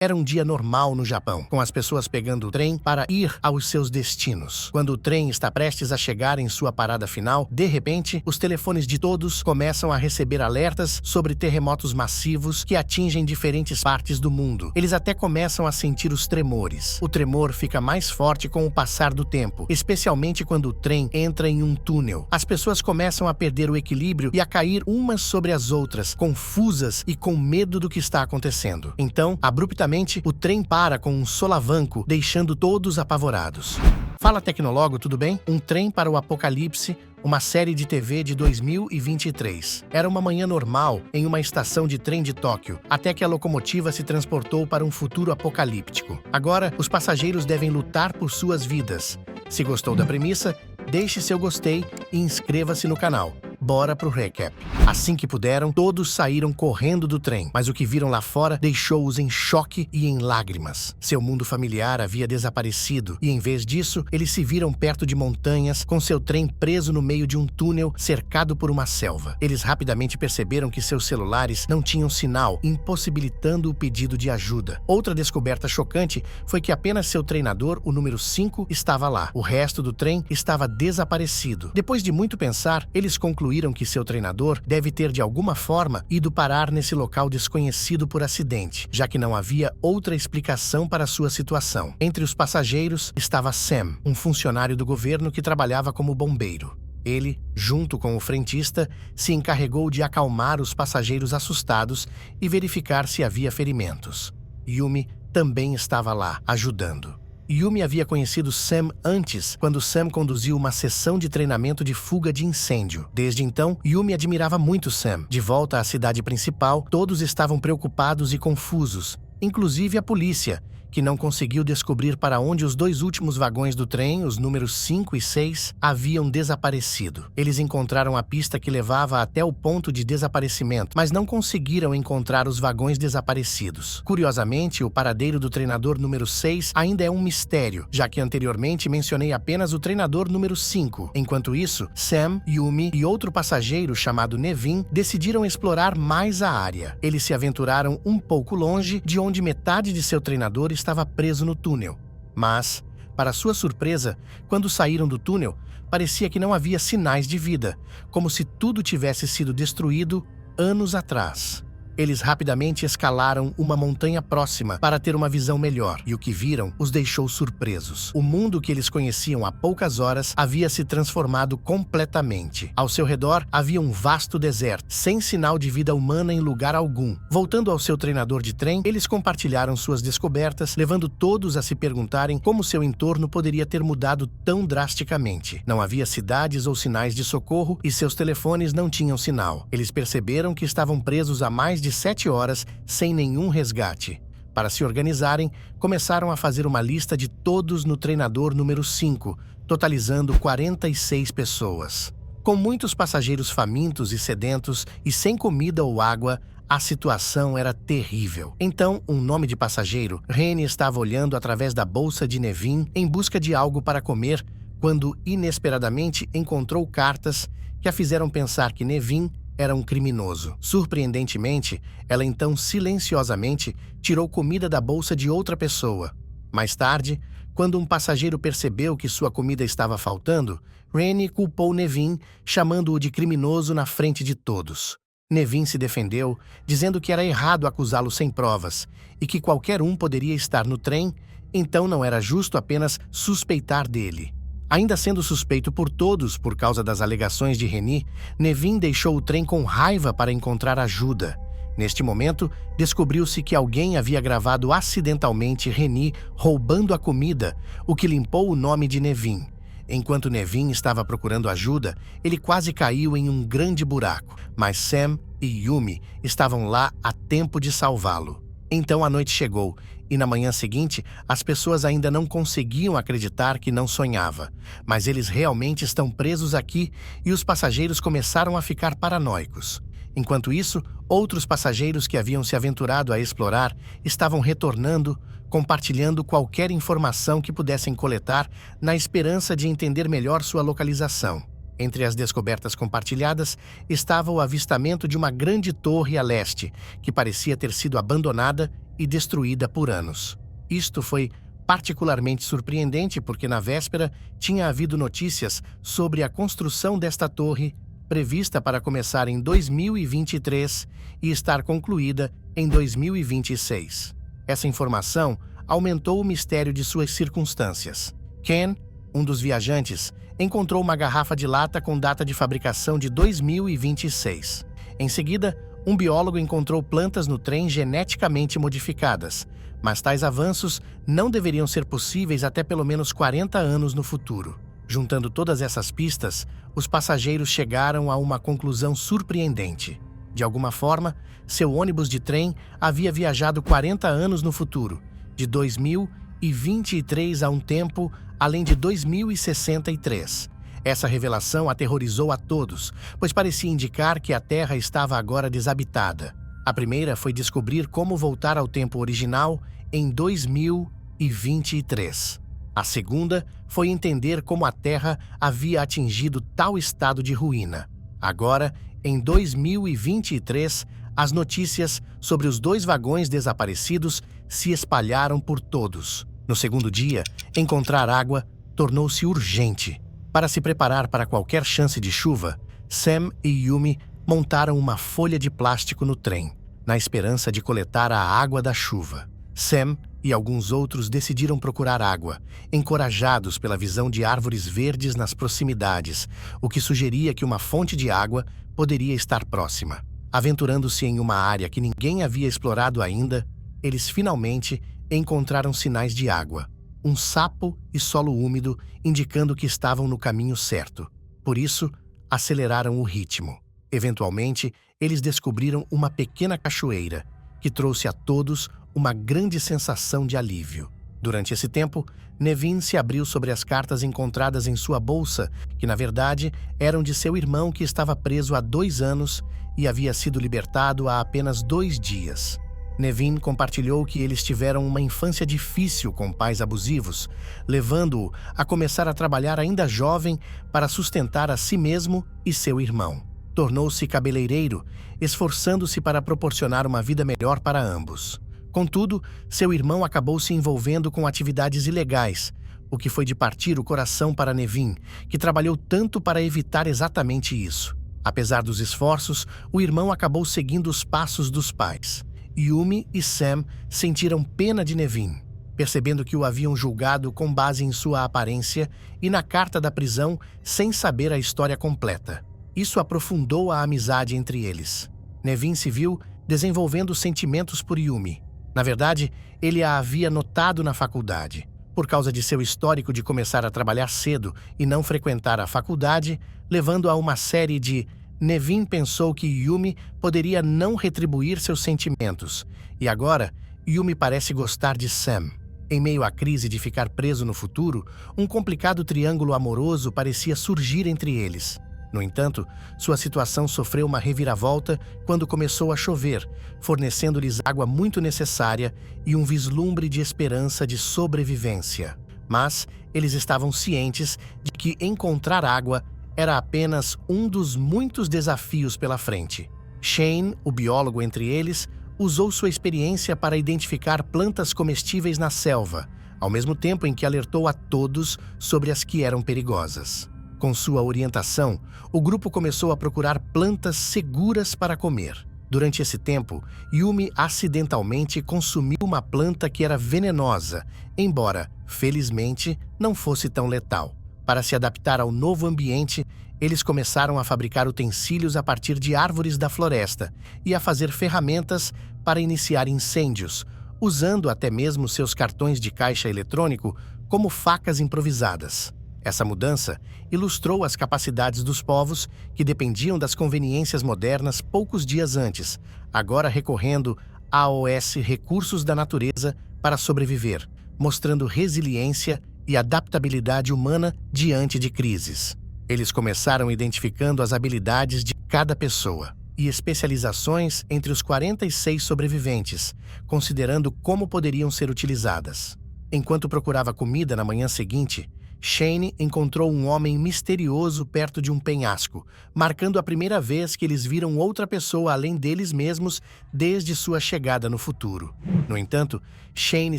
Era um dia normal no Japão, com as pessoas pegando o trem para ir aos seus destinos. Quando o trem está prestes a chegar em sua parada final, de repente, os telefones de todos começam a receber alertas sobre terremotos massivos que atingem diferentes partes do mundo. Eles até começam a sentir os tremores. O tremor fica mais forte com o passar do tempo, especialmente quando o trem entra em um túnel. As pessoas começam a perder o equilíbrio e a cair umas sobre as outras, confusas e com medo do que está acontecendo. Então, abruptamente, o trem para com um solavanco, deixando todos apavorados. Fala Tecnólogo, tudo bem? Um Trem para o Apocalipse, uma série de TV de 2023. Era uma manhã normal em uma estação de trem de Tóquio, até que a locomotiva se transportou para um futuro apocalíptico. Agora, os passageiros devem lutar por suas vidas. Se gostou da premissa, deixe seu gostei e inscreva-se no canal. Bora pro recap. Assim que puderam, todos saíram correndo do trem, mas o que viram lá fora deixou-os em choque e em lágrimas. Seu mundo familiar havia desaparecido e, em vez disso, eles se viram perto de montanhas, com seu trem preso no meio de um túnel cercado por uma selva. Eles rapidamente perceberam que seus celulares não tinham sinal, impossibilitando o pedido de ajuda. Outra descoberta chocante foi que apenas seu treinador, o número 5, estava lá. O resto do trem estava desaparecido. Depois de muito pensar, eles concluíram que seu treinador deve ter de alguma forma ido parar nesse local desconhecido por acidente, já que não havia outra explicação para sua situação. Entre os passageiros estava Sam, um funcionário do governo que trabalhava como bombeiro. Ele, junto com o frentista, se encarregou de acalmar os passageiros assustados e verificar se havia ferimentos. Yumi também estava lá, ajudando. Yumi havia conhecido Sam antes, quando Sam conduziu uma sessão de treinamento de fuga de incêndio. Desde então, Yumi admirava muito Sam. De volta à cidade principal, todos estavam preocupados e confusos, inclusive a polícia, que não conseguiu descobrir para onde os dois últimos vagões do trem, os números 5 e 6, haviam desaparecido. Eles encontraram a pista que levava até o ponto de desaparecimento, mas não conseguiram encontrar os vagões desaparecidos. Curiosamente, o paradeiro do treinador número 6 ainda é um mistério, já que anteriormente mencionei apenas o treinador número 5. Enquanto isso, Sam, Yumi e outro passageiro chamado Nevin decidiram explorar mais a área. Eles se aventuraram um pouco longe de onde metade de seu treinador estava preso no túnel. Mas, para sua surpresa, quando saíram do túnel, parecia que não havia sinais de vida, como se tudo tivesse sido destruído anos atrás. Eles rapidamente escalaram uma montanha próxima para ter uma visão melhor, e o que viram os deixou surpresos. O mundo que eles conheciam há poucas horas havia se transformado completamente. Ao seu redor havia um vasto deserto, sem sinal de vida humana em lugar algum. Voltando ao seu treinador de trem, eles compartilharam suas descobertas, levando todos a se perguntarem como seu entorno poderia ter mudado tão drasticamente. Não havia cidades ou sinais de socorro e seus telefones não tinham sinal. Eles perceberam que estavam presos há mais de 7 horas sem nenhum resgate. Para se organizarem, começaram a fazer uma lista de todos no treinador número 5, totalizando 46 pessoas. Com muitos passageiros famintos e sedentos e sem comida ou água, a situação era terrível. Então, um nome de passageiro, Rene, estava olhando através da bolsa de Nevin em busca de algo para comer, quando inesperadamente encontrou cartas que a fizeram pensar que Nevin era um criminoso. Surpreendentemente, ela então silenciosamente tirou comida da bolsa de outra pessoa. Mais tarde, quando um passageiro percebeu que sua comida estava faltando, Rene culpou Nevin, chamando-o de criminoso na frente de todos. Nevin se defendeu, dizendo que era errado acusá-lo sem provas e que qualquer um poderia estar no trem, então não era justo apenas suspeitar dele. Ainda sendo suspeito por todos por causa das alegações de Reni, Nevin deixou o trem com raiva para encontrar ajuda. Neste momento, descobriu-se que alguém havia gravado acidentalmente Reni roubando a comida, o que limpou o nome de Nevin. Enquanto Nevin estava procurando ajuda, ele quase caiu em um grande buraco, mas Sam e Yumi estavam lá a tempo de salvá-lo. Então a noite chegou, e na manhã seguinte, as pessoas ainda não conseguiam acreditar que não sonhava. Mas eles realmente estão presos aqui e os passageiros começaram a ficar paranoicos. Enquanto isso, outros passageiros que haviam se aventurado a explorar estavam retornando, compartilhando qualquer informação que pudessem coletar na esperança de entender melhor sua localização. Entre as descobertas compartilhadas estava o avistamento de uma grande torre a leste, que parecia ter sido abandonada e destruída por anos. Isto foi particularmente surpreendente porque na véspera tinha havido notícias sobre a construção desta torre prevista para começar em 2023 e estar concluída em 2026. Essa informação aumentou o mistério de suas circunstâncias. Ken, um dos viajantes, encontrou uma garrafa de lata com data de fabricação de 2026. Em seguida, um biólogo encontrou plantas no trem geneticamente modificadas, mas tais avanços não deveriam ser possíveis até pelo menos 40 anos no futuro. Juntando todas essas pistas, os passageiros chegaram a uma conclusão surpreendente. De alguma forma, seu ônibus de trem havia viajado 40 anos no futuro, de 2023 a um tempo além de 2063. Essa revelação aterrorizou a todos, pois parecia indicar que a Terra estava agora desabitada. A primeira foi descobrir como voltar ao tempo original em 2023. A segunda foi entender como a Terra havia atingido tal estado de ruína. Agora, em 2023, as notícias sobre os 2 vagões desaparecidos se espalharam por todos. No segundo dia, encontrar água tornou-se urgente. Para se preparar para qualquer chance de chuva, Sam e Yumi montaram uma folha de plástico no trem, na esperança de coletar a água da chuva. Sam e alguns outros decidiram procurar água, encorajados pela visão de árvores verdes nas proximidades, o que sugeria que uma fonte de água poderia estar próxima. Aventurando-se em uma área que ninguém havia explorado ainda, eles finalmente encontraram sinais de água, um sapo e solo úmido indicando que estavam no caminho certo. Por isso, aceleraram o ritmo. Eventualmente, eles descobriram uma pequena cachoeira, que trouxe a todos uma grande sensação de alívio. Durante esse tempo, Nevin se abriu sobre as cartas encontradas em sua bolsa, que na verdade eram de seu irmão que estava preso há 2 anos e havia sido libertado há apenas 2 dias. Nevin compartilhou que eles tiveram uma infância difícil com pais abusivos, levando-o a começar a trabalhar ainda jovem para sustentar a si mesmo e seu irmão. Tornou-se cabeleireiro, esforçando-se para proporcionar uma vida melhor para ambos. Contudo, seu irmão acabou se envolvendo com atividades ilegais, o que foi de partir o coração para Nevin, que trabalhou tanto para evitar exatamente isso. Apesar dos esforços, o irmão acabou seguindo os passos dos pais. Yumi e Sam sentiram pena de Nevin, percebendo que o haviam julgado com base em sua aparência e na carta da prisão sem saber a história completa. Isso aprofundou a amizade entre eles. Nevin se viu desenvolvendo sentimentos por Yumi. Na verdade, ele a havia notado na faculdade. Por causa de seu histórico de começar a trabalhar cedo e não frequentar a faculdade, levando a uma série de Nevin pensou que Yumi poderia não retribuir seus sentimentos, e agora Yumi parece gostar de Sam. Em meio à crise de ficar preso no futuro, um complicado triângulo amoroso parecia surgir entre eles. No entanto, sua situação sofreu uma reviravolta quando começou a chover, fornecendo-lhes água muito necessária e um vislumbre de esperança de sobrevivência. Mas eles estavam cientes de que encontrar água era apenas um dos muitos desafios pela frente. Shane, o biólogo entre eles, usou sua experiência para identificar plantas comestíveis na selva, ao mesmo tempo em que alertou a todos sobre as que eram perigosas. Com sua orientação, o grupo começou a procurar plantas seguras para comer. Durante esse tempo, Yumi acidentalmente consumiu uma planta que era venenosa, embora, felizmente, não fosse tão letal. Para se adaptar ao novo ambiente, eles começaram a fabricar utensílios a partir de árvores da floresta e a fazer ferramentas para iniciar incêndios, usando até mesmo seus cartões de caixa eletrônico como facas improvisadas. Essa mudança ilustrou as capacidades dos povos que dependiam das conveniências modernas poucos dias antes, agora recorrendo aos recursos da natureza para sobreviver, mostrando resiliência e adaptabilidade humana diante de crises. Eles começaram identificando as habilidades de cada pessoa e especializações entre os 46 sobreviventes, considerando como poderiam ser utilizadas. Enquanto procurava comida na manhã seguinte, Shane encontrou um homem misterioso perto de um penhasco, marcando a primeira vez que eles viram outra pessoa além deles mesmos desde sua chegada no futuro. No entanto, Shane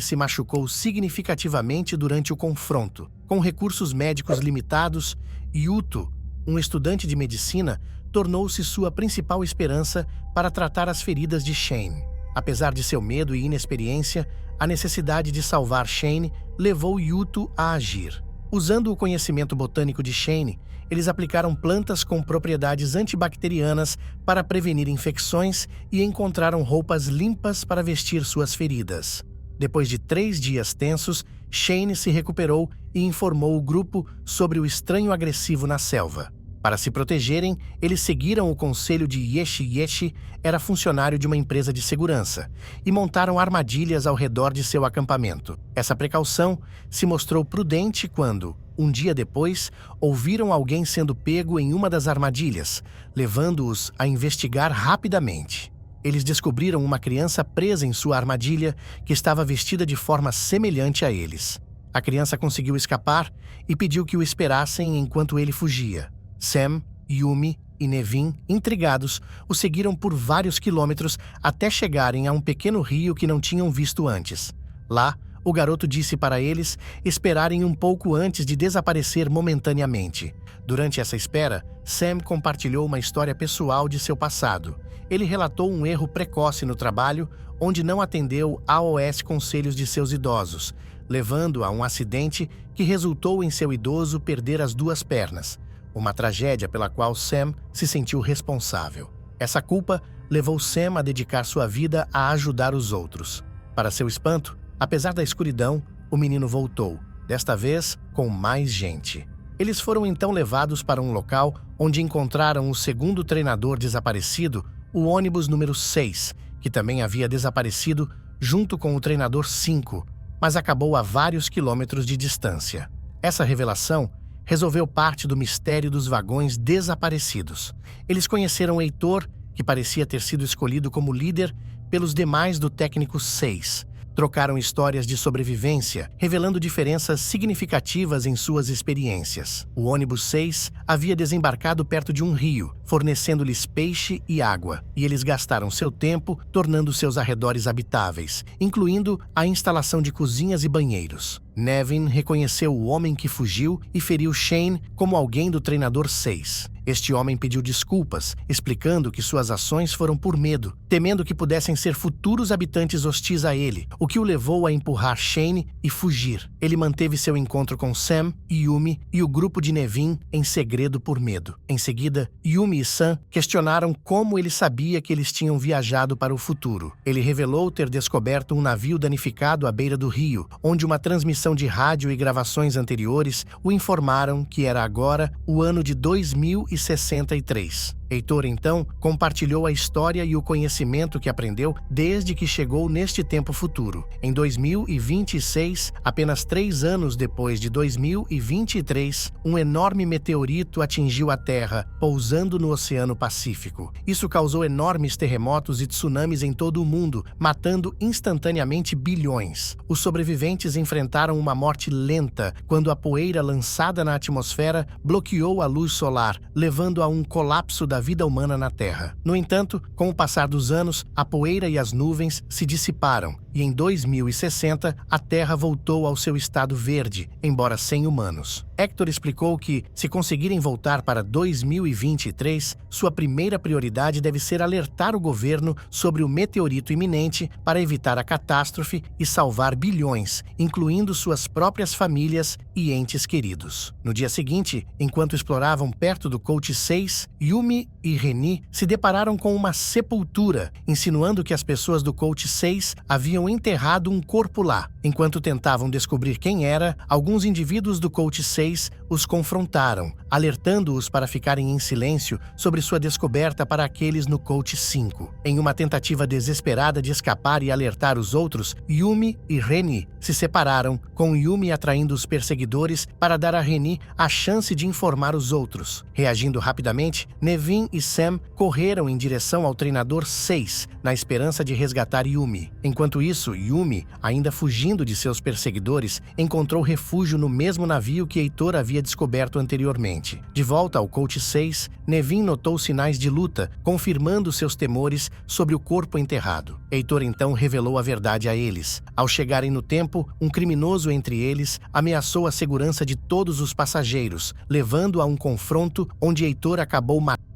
se machucou significativamente durante o confronto. Com recursos médicos limitados, Yuto, um estudante de medicina, tornou-se sua principal esperança para tratar as feridas de Shane. Apesar de seu medo e inexperiência, a necessidade de salvar Shane levou Yuto a agir. Usando o conhecimento botânico de Shane, eles aplicaram plantas com propriedades antibacterianas para prevenir infecções e encontraram roupas limpas para vestir suas feridas. Depois de 3 dias tensos, Shane se recuperou e informou o grupo sobre o estranho agressivo na selva. Para se protegerem, eles seguiram o conselho de Yeshi. Yeshi era funcionário de uma empresa de segurança e montaram armadilhas ao redor de seu acampamento. Essa precaução se mostrou prudente quando, um dia depois, ouviram alguém sendo pego em uma das armadilhas, levando-os a investigar rapidamente. Eles descobriram uma criança presa em sua armadilha que estava vestida de forma semelhante a eles. A criança conseguiu escapar e pediu que o esperassem enquanto ele fugia. Sam, Yumi e Nevin, intrigados, o seguiram por vários quilômetros até chegarem a um pequeno rio que não tinham visto antes. Lá, o garoto disse para eles esperarem um pouco antes de desaparecer momentaneamente. Durante essa espera, Sam compartilhou uma história pessoal de seu passado. Ele relatou um erro precoce no trabalho, onde não atendeu aos conselhos de seus idosos, levando a um acidente que resultou em seu idoso perder as 2 pernas. Uma tragédia pela qual Sam se sentiu responsável. Essa culpa levou Sam a dedicar sua vida a ajudar os outros. Para seu espanto, apesar da escuridão, o menino voltou, desta vez com mais gente. Eles foram então levados para um local onde encontraram o segundo treinador desaparecido, o ônibus número 6, que também havia desaparecido junto com o treinador 5, mas acabou a vários quilômetros de distância. Essa revelação resolveu parte do mistério dos vagões desaparecidos. Eles conheceram Heitor, que parecia ter sido escolhido como líder pelos demais do técnico 6. Trocaram histórias de sobrevivência, revelando diferenças significativas em suas experiências. O ônibus 6 havia desembarcado perto de um rio, fornecendo-lhes peixe e água, e eles gastaram seu tempo tornando seus arredores habitáveis, incluindo a instalação de cozinhas e banheiros. Nevin reconheceu o homem que fugiu e feriu Shane como alguém do treinador 6. Este homem pediu desculpas, explicando que suas ações foram por medo, temendo que pudessem ser futuros habitantes hostis a ele, o que o levou a empurrar Shane e fugir. Ele manteve seu encontro com Sam, Yumi e o grupo de Nevin em segredo por medo. Em seguida, Yumi e Sam questionaram como ele sabia que eles tinham viajado para o futuro. Ele revelou ter descoberto um navio danificado à beira do rio, onde uma transmissão de rádio e gravações anteriores o informaram que era agora o ano de 2063. Heitor, então, compartilhou a história e o conhecimento que aprendeu desde que chegou neste tempo futuro. Em 2026, apenas 3 anos depois de 2023, um enorme meteorito atingiu a Terra, pousando no Oceano Pacífico. Isso causou enormes terremotos e tsunamis em todo o mundo, matando instantaneamente bilhões. Os sobreviventes enfrentaram uma morte lenta quando a poeira lançada na atmosfera bloqueou a luz solar, levando a um colapso da vida humana na Terra. No entanto, com o passar dos anos, a poeira e as nuvens se dissiparam, e em 2060 a Terra voltou ao seu estado verde, embora sem humanos. Hector explicou que, se conseguirem voltar para 2023, sua primeira prioridade deve ser alertar o governo sobre o meteorito iminente para evitar a catástrofe e salvar bilhões, incluindo suas próprias famílias e entes queridos. No dia seguinte, enquanto exploravam perto do Coach 6, Yumi e Reni se depararam com uma sepultura, insinuando que as pessoas do Coach 6 haviam enterrado um corpo lá. Enquanto tentavam descobrir quem era, alguns indivíduos do Coach 6 os confrontaram, alertando-os para ficarem em silêncio sobre sua descoberta para aqueles no Coach 5. Em uma tentativa desesperada de escapar e alertar os outros, Yumi e Reni se separaram, com Yumi atraindo os perseguidores para dar a Reni a chance de informar os outros. Reagindo rapidamente, Nevin e Sam correram em direção ao treinador 6, na esperança de resgatar Yumi. Enquanto isso, Yumi, ainda fugindo fugindo de seus perseguidores, encontrou refúgio no mesmo navio que Heitor havia descoberto anteriormente. De volta ao Coach 6, Nevin notou sinais de luta, confirmando seus temores sobre o corpo enterrado. Heitor então revelou a verdade a eles. Ao chegarem no tempo, um criminoso entre eles ameaçou a segurança de todos os passageiros, levando a um confronto onde Heitor acabou matando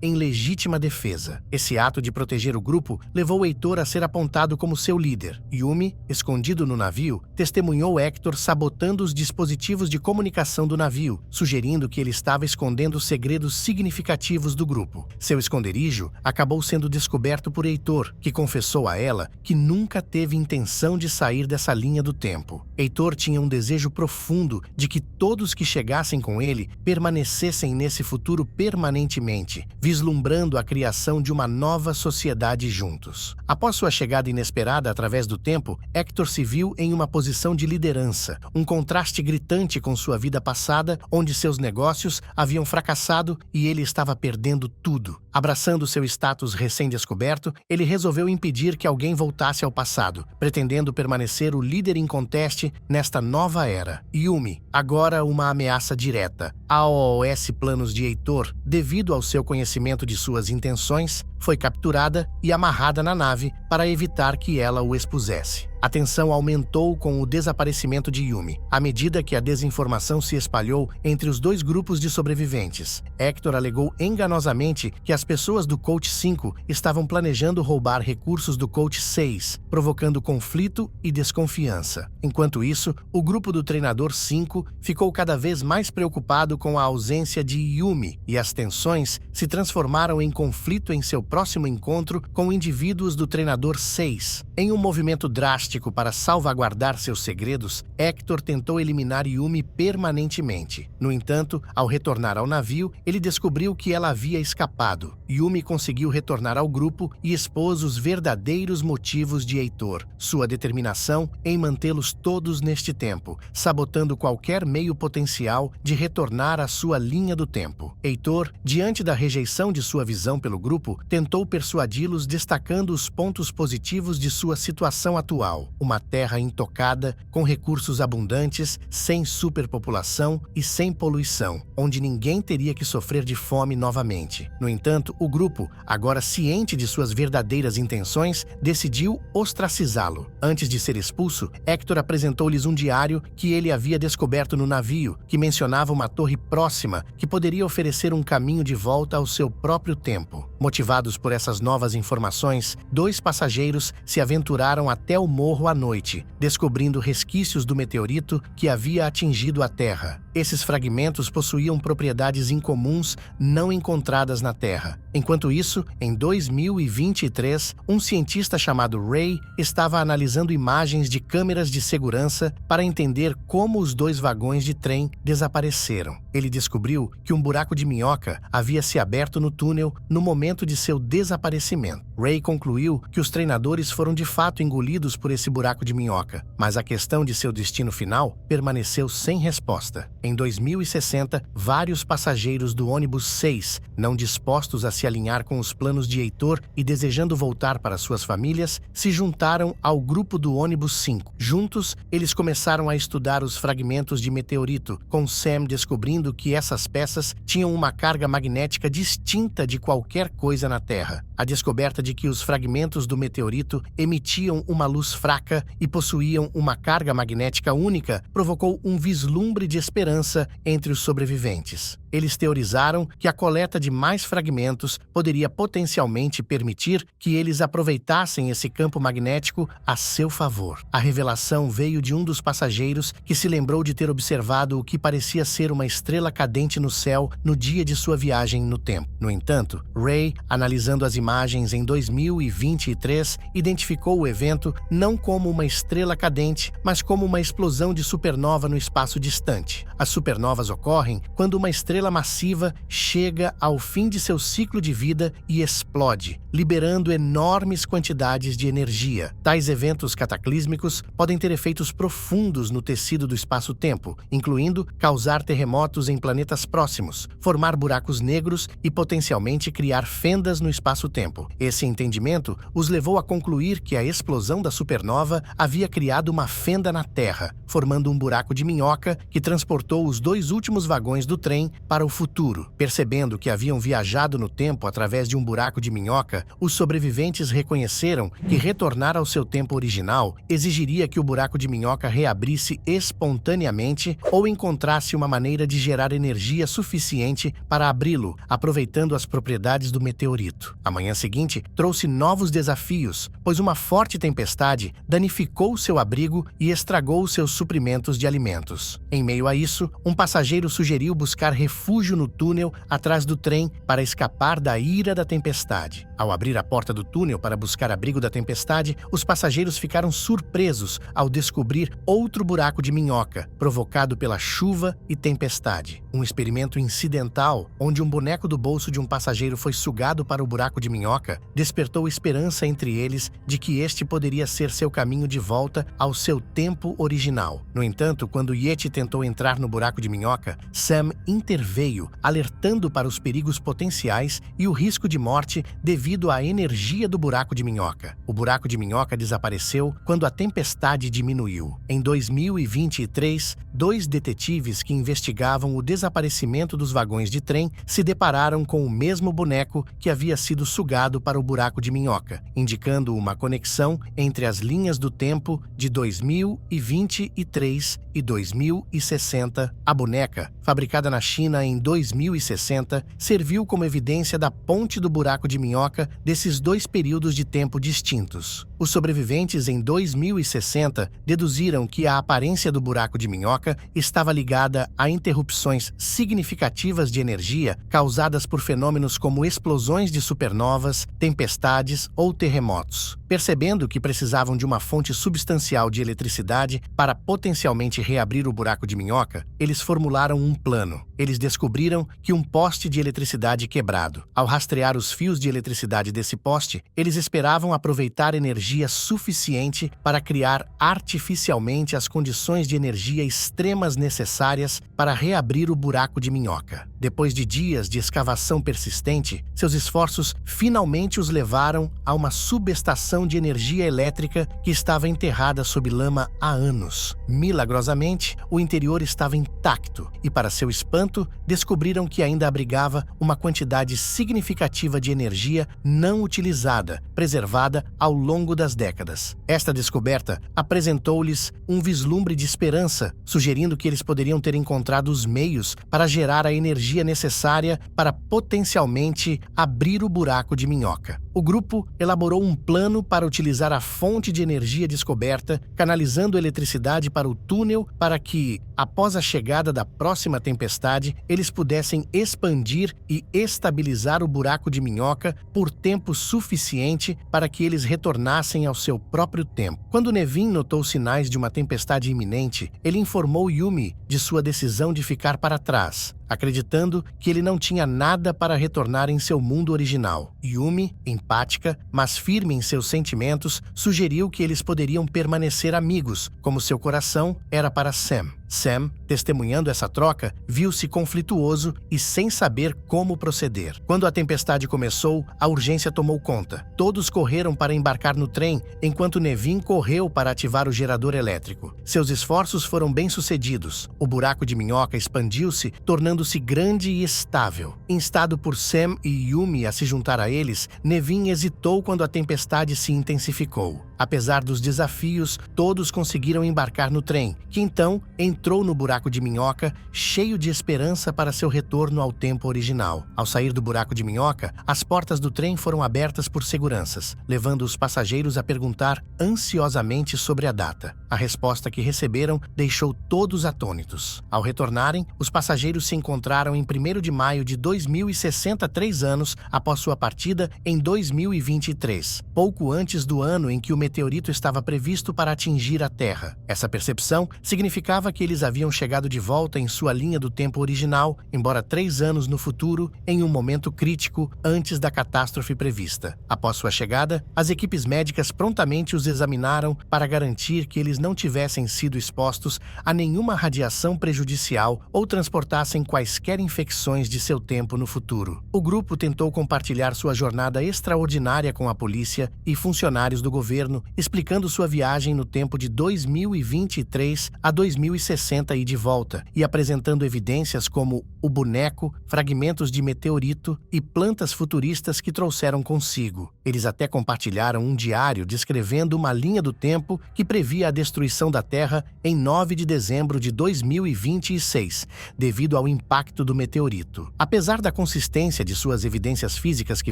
em legítima defesa. Esse ato de proteger o grupo levou Heitor a ser apontado como seu líder. Yumi, escondido no navio, testemunhou Hector sabotando os dispositivos de comunicação do navio, sugerindo que ele estava escondendo segredos significativos do grupo. Seu esconderijo acabou sendo descoberto por Heitor, que confessou a ela que nunca teve intenção de sair dessa linha do tempo. Heitor tinha um desejo profundo de que todos que chegassem com ele permanecessem nesse futuro permanentemente, vislumbrando a criação de uma nova sociedade juntos. Após sua chegada inesperada através do tempo, Hector se viu em uma posição de liderança, um contraste gritante com sua vida passada, onde seus negócios haviam fracassado e ele estava perdendo tudo. Abraçando seu status recém-descoberto, ele resolveu impedir que alguém voltasse ao passado, pretendendo permanecer o líder inconteste nesta nova era. Yumi, agora uma ameaça direta aos planos de Heitor, devido ao seu conhecimento de suas intenções, foi capturada e amarrada na nave para evitar que ela o expusesse. A tensão aumentou com o desaparecimento de Yumi, à medida que a desinformação se espalhou entre os dois grupos de sobreviventes. Hector alegou enganosamente que as pessoas do Coach 5 estavam planejando roubar recursos do Coach 6, provocando conflito e desconfiança. Enquanto isso, o grupo do Treinador 5 ficou cada vez mais preocupado com a ausência de Yumi, e as tensões se transformaram em conflito em seu próximo encontro com indivíduos do Treinador 6. Em um movimento drástico para salvaguardar seus segredos, Hector tentou eliminar Yumi permanentemente. No entanto, ao retornar ao navio, ele descobriu que ela havia escapado. Yumi conseguiu retornar ao grupo e expôs os verdadeiros motivos de Heitor, sua determinação em mantê-los todos neste tempo, sabotando qualquer meio potencial de retornar à sua linha do tempo. Heitor, diante da rejeição de sua visão pelo grupo, tentou persuadi-los destacando os pontos positivos de sua situação atual. Uma terra intocada, com recursos abundantes, sem superpopulação e sem poluição, onde ninguém teria que sofrer de fome novamente. No entanto, o grupo, agora ciente de suas verdadeiras intenções, decidiu ostracizá-lo. Antes de ser expulso, Hector apresentou-lhes um diário que ele havia descoberto no navio, que mencionava uma torre próxima que poderia oferecer um caminho de volta ao seu próprio tempo. Motivados por essas novas informações, 2 passageiros se aventuraram até o morro à noite, descobrindo resquícios do meteorito que havia atingido a Terra. Esses fragmentos possuíam propriedades incomuns não encontradas na Terra. Enquanto isso, em 2023, um cientista chamado Ray estava analisando imagens de câmeras de segurança para entender como os 2 vagões de trem desapareceram. Ele descobriu que um buraco de minhoca havia se aberto no túnel no momento de seu desaparecimento. Ray concluiu que os treinadores foram de fato engolidos por esse buraco de minhoca, mas a questão de seu destino final permaneceu sem resposta. Em 2060, vários passageiros do ônibus 6, não dispostos a se alinhar com os planos de Heitor e desejando voltar para suas famílias, se juntaram ao grupo do ônibus 5. Juntos, eles começaram a estudar os fragmentos de meteorito, com Sam descobrindo que essas peças tinham uma carga magnética distinta de qualquer coisa na Terra. A descoberta de que os fragmentos do meteorito emitiam uma luz fraca e possuíam uma carga magnética única provocou um vislumbre de esperança entre os sobreviventes. Eles teorizaram que a coleta de mais fragmentos poderia potencialmente permitir que eles aproveitassem esse campo magnético a seu favor. A revelação veio de um dos passageiros que se lembrou de ter observado o que parecia ser uma estrela cadente no céu no dia de sua viagem no tempo. No entanto, Ray, analisando as imagens em 2023, identificou o evento não como uma estrela cadente, mas como uma explosão de supernova no espaço distante. As supernovas ocorrem quando uma estrela massiva chega ao fim de seu ciclo de vida e explode, liberando enormes quantidades de energia. Tais eventos cataclísmicos podem ter efeitos profundos no tecido do espaço-tempo, incluindo causar terremotos em planetas próximos, formar buracos negros e potencialmente criar fendas no espaço-tempo. Esse entendimento os levou a concluir que a explosão da supernova havia criado uma fenda na Terra, formando um buraco de minhoca que transportou os 2 últimos vagões do trem para o futuro. Percebendo que haviam viajado no tempo através de um buraco de minhoca, os sobreviventes reconheceram que retornar ao seu tempo original exigiria que o buraco de minhoca reabrisse espontaneamente ou encontrasse uma maneira de gerar energia suficiente para abri-lo, aproveitando as propriedades do meteorito. A manhã seguinte trouxe novos desafios, pois uma forte tempestade danificou seu abrigo e estragou seus suprimentos de alimentos. Em meio a isso, um passageiro sugeriu buscar refúgio no túnel atrás do trem para escapar da ira da tempestade. Ao abrir a porta do túnel para buscar abrigo da tempestade, os passageiros ficaram surpresos ao descobrir outro buraco de minhoca, provocado pela chuva e tempestade. Um experimento incidental, onde um boneco do bolso de um passageiro foi sugado para o buraco de minhoca, despertou esperança entre eles de que este poderia ser seu caminho de volta ao seu tempo original. No entanto, quando Yeti tentou entrar no buraco de minhoca, Sam interveio, alertando para os perigos potenciais e o risco de morte devido à energia do buraco de minhoca. O buraco de minhoca desapareceu quando a tempestade diminuiu. Em 2023, 2 detetives que investigavam o desaparecimento dos vagões de trem se depararam com o mesmo boneco que havia sido sugado para o buraco de minhoca, indicando uma conexão entre as linhas do tempo de 2023 e 2060. A boneca, fabricada na China em 2060, serviu como evidência da ponte do buraco de minhoca desses 2 períodos de tempo distintos. Os sobreviventes em 2060 deduziram que a aparência do buraco de minhoca estava ligada a interrupções significativas de energia causadas por fenômenos como explosões de supernovas, tempestades ou terremotos. Percebendo que precisavam de uma fonte substancial de eletricidade para potencialmente reabrir o buraco de minhoca, eles formularam um plano. Eles descobriram que um poste de eletricidade quebrado. Ao rastrear os fios de eletricidade desse poste, eles esperavam aproveitar energia suficiente para criar artificialmente as condições de energia extremas necessárias para reabrir o buraco de minhoca. Depois de dias de escavação persistente, seus esforços finalmente os levaram a uma subestação de energia elétrica que estava enterrada sob lama há anos. Milagrosamente, o interior estava intacto e, para seu espanto, descobriram que ainda abrigava uma quantidade significativa de energia não utilizada, preservada ao longo das décadas. Esta descoberta apresentou-lhes um vislumbre de esperança, sugerindo que eles poderiam ter encontrado os meios para gerar a energia necessária para potencialmente abrir o buraco de minhoca. O grupo elaborou um plano para utilizar a fonte de energia descoberta, canalizando eletricidade para o túnel para que, após a chegada da próxima tempestade, eles pudessem expandir e estabilizar o buraco de minhoca por tempo suficiente para que eles retornassem ao seu próprio tempo. Quando Nevin notou sinais de uma tempestade iminente, ele informou Yumi de sua decisão de ficar para trás, acreditando que ele não tinha nada para retornar em seu mundo original. Yumi, empática, mas firme em seus sentimentos, sugeriu que eles poderiam permanecer amigos, como seu coração era para Sam. Sam, testemunhando essa troca, viu-se conflituoso e sem saber como proceder. Quando a tempestade começou, a urgência tomou conta. Todos correram para embarcar no trem, enquanto Nevin correu para ativar o gerador elétrico. Seus esforços foram bem-sucedidos. O buraco de minhoca expandiu-se, tornando-se grande e estável. Instado por Sam e Yumi a se juntar a eles, Nevin hesitou quando a tempestade se intensificou. Apesar dos desafios, todos conseguiram embarcar no trem, que então entrou no buraco de minhoca, cheio de esperança para seu retorno ao tempo original. Ao sair do buraco de minhoca, as portas do trem foram abertas por seguranças, levando os passageiros a perguntar ansiosamente sobre a data. A resposta que receberam deixou todos atônitos. Ao retornarem, os passageiros se encontraram em 1º de maio de 2063 anos após sua partida em 2023, pouco antes do ano em que o meteorito meteorito estava previsto para atingir a Terra. Essa percepção significava que eles haviam chegado de volta em sua linha do tempo original, embora 3 anos no futuro, em um momento crítico antes da catástrofe prevista. Após sua chegada, as equipes médicas prontamente os examinaram para garantir que eles não tivessem sido expostos a nenhuma radiação prejudicial ou transportassem quaisquer infecções de seu tempo no futuro. O grupo tentou compartilhar sua jornada extraordinária com a polícia e funcionários do governo, explicando sua viagem no tempo de 2023 a 2060 e de volta, e apresentando evidências como o boneco, fragmentos de meteorito e plantas futuristas que trouxeram consigo. Eles até compartilharam um diário descrevendo uma linha do tempo que previa a destruição da Terra em 9 de dezembro de 2026, devido ao impacto do meteorito. Apesar da consistência de suas evidências físicas que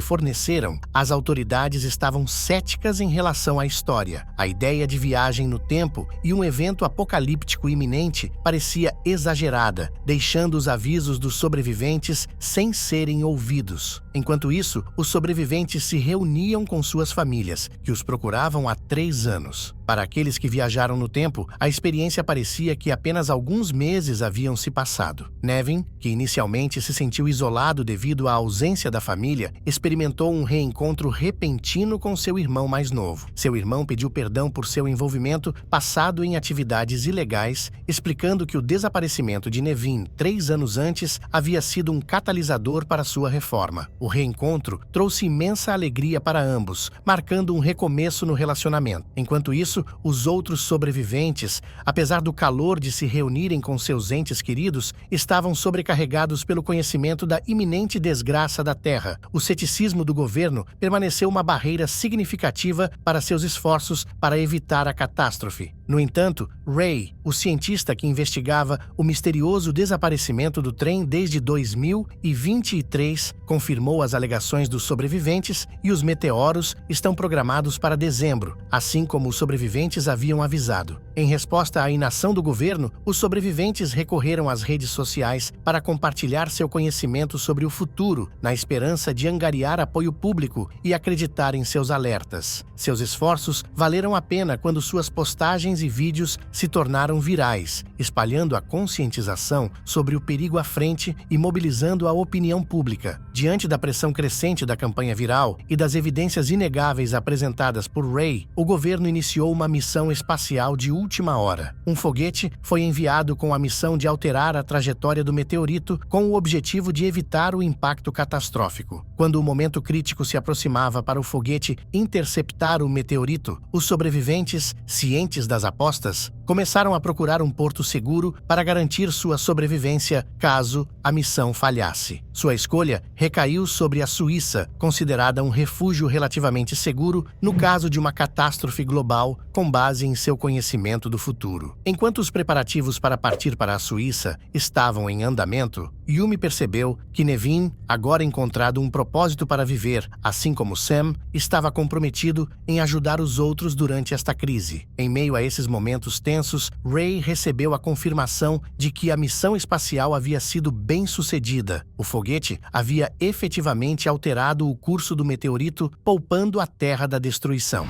forneceram, as autoridades estavam céticas em relação à história. A ideia de viagem no tempo e um evento apocalíptico iminente parecia exagerada, deixando os avisos dos sobreviventes sem serem ouvidos. Enquanto isso, os sobreviventes se reuniam com suas famílias, que os procuravam há 3 anos. Para aqueles que viajaram no tempo, a experiência parecia que apenas alguns meses haviam se passado. Nevin, que inicialmente se sentiu isolado devido à ausência da família, experimentou um reencontro repentino com seu irmão mais novo. Seu irmão pediu perdão por seu envolvimento passado em atividades ilegais, explicando que o desaparecimento de Nevin 3 anos antes havia sido um catalisador para sua reforma. O reencontro trouxe imensa alegria para ambos, marcando um recomeço no relacionamento. Enquanto isso, os outros sobreviventes, apesar do calor de se reunirem com seus entes queridos, estavam sobrecarregados pelo conhecimento da iminente desgraça da Terra. O ceticismo do governo permaneceu uma barreira significativa para seus esforços para evitar a catástrofe. No entanto, Ray, o cientista que investigava o misterioso desaparecimento do trem desde 2023, confirmou as alegações dos sobreviventes e os meteoros estão programados para dezembro, assim como os sobreviventes haviam avisado. Em resposta à inação do governo, os sobreviventes recorreram às redes sociais para compartilhar seu conhecimento sobre o futuro, na esperança de angariar apoio público e acreditar em seus alertas. Seus esforços valeram a pena quando suas postagens e vídeos se tornaram virais, espalhando a conscientização sobre o perigo à frente e mobilizando a opinião pública. Diante da pressão crescente da campanha viral e das evidências inegáveis apresentadas por Ray, o governo iniciou uma missão espacial de última hora. Um foguete foi enviado com a missão de alterar a trajetória do meteorito com o objetivo de evitar o impacto catastrófico. Quando o momento crítico se aproximava para o foguete interceptar o meteorito, os sobreviventes, cientes das apostas, começaram a procurar um porto seguro para garantir sua sobrevivência caso a missão falhasse. Sua escolha recaiu sobre a Suíça, considerada um refúgio relativamente seguro no caso de uma catástrofe global com base em seu conhecimento do futuro. Enquanto os preparativos para partir para a Suíça estavam em andamento, Yumi percebeu que Nevin, agora encontrado um propósito para viver, assim como Sam, estava comprometido em ajudar os outros durante esta crise. Em meio a esses momentos tensos, Ray recebeu a confirmação de que a missão espacial havia sido bem-sucedida. O foguete havia efetivamente alterado o curso do meteorito, poupando a Terra da destruição.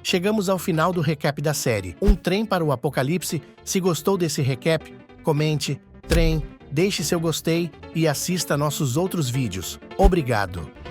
Chegamos ao final do recap da série Um Trem para o Apocalipse. Se gostou desse recap, comente, deixe seu gostei e assista nossos outros vídeos. Obrigado!